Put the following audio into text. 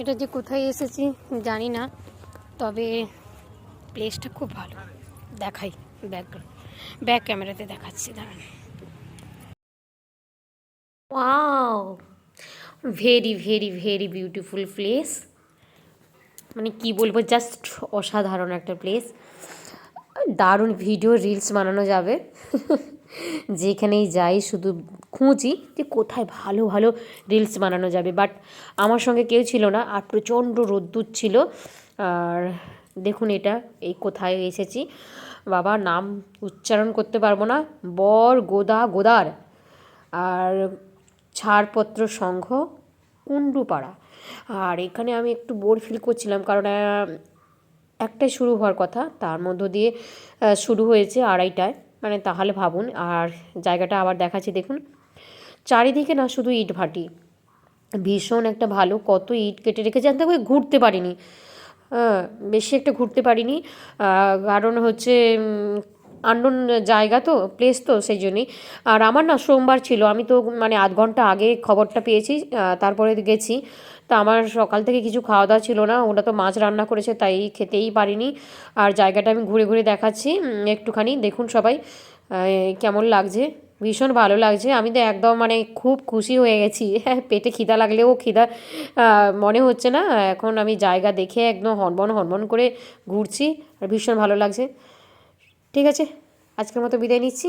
এটা যে কোথায় এসেছি জানি না, তবে প্লেসটা খুব ভালো। দেখাই, ব্যাক ক্যামেরাতে দেখাচ্ছি, দাঁড়ান। Wow, very very very beautiful place. মানে কি বলবো, জাস্ট অসাধারণ একটা প্লেস। দারুণ ভিডিও রিলস বানানো যাবে। যেখানেই যাই শুধু খুঁজি যে কোথায় ভালো ভালো রিলস বানানো যাবে, বাট আমার সঙ্গে কেউ ছিল না, আর প্রচণ্ড রোদ্দুর ছিল। আর দেখুন এটা, এই কোথায় এসেছি বাবা, নাম উচ্চারণ করতে পারবো না। গোদার আর ছাড়পত্র সংঘ, কুণ্ডুপাড়া। আর এখানে আমি একটু বোর ফিল করছিলাম, কারণ একটাই শুরু হওয়ার কথা, তার মধ্য দিয়ে শুরু হয়েছে আড়াইটায়। মানে তাহলে ভাবুন। আর জায়গাটা আবার দেখাচ্ছি, দেখুন চারিদিকে না শুধু ইট ভাটি, ভীষণ একটা ভালো, কত ইট কেটে রেখেছে। আমি তাকে ঘুরতে পারিনি, বেশি একটা ঘুরতে পারিনি, কারণ হচ্ছে আননোন জায়গা তো, প্লেস তো, সেই জন্যই। আর আমার না সোমবার ছিল, আমি তো মানে আধ ঘন্টা আগে খবরটা পেয়েছি, তারপরে গেছি। তা আমার সকাল থেকে কিছু খাওয়া দাওয়া ছিল না, ওটা তো মাছ রান্না করেছে তাই খেতেই পারিনি। আর জায়গাটা আমি ঘুরে ঘুরে দেখাচ্ছি একটুখানি, দেখুন সবাই কেমন লাগছে। ভীষণ ভালো লাগছে, আমি তো একদম মানে খুব খুশি হয়ে গেছি। হ্যাঁ, পেটে খিদা লাগলেও খিদা মনে হচ্ছে না। এখন আমি জায়গা দেখে একদম হনবন হনবন করে ঘুরছি, আর ভীষণ ভালো লাগছে। ঠিক আছে, আজকের মতো বিদায় নিচ্ছি।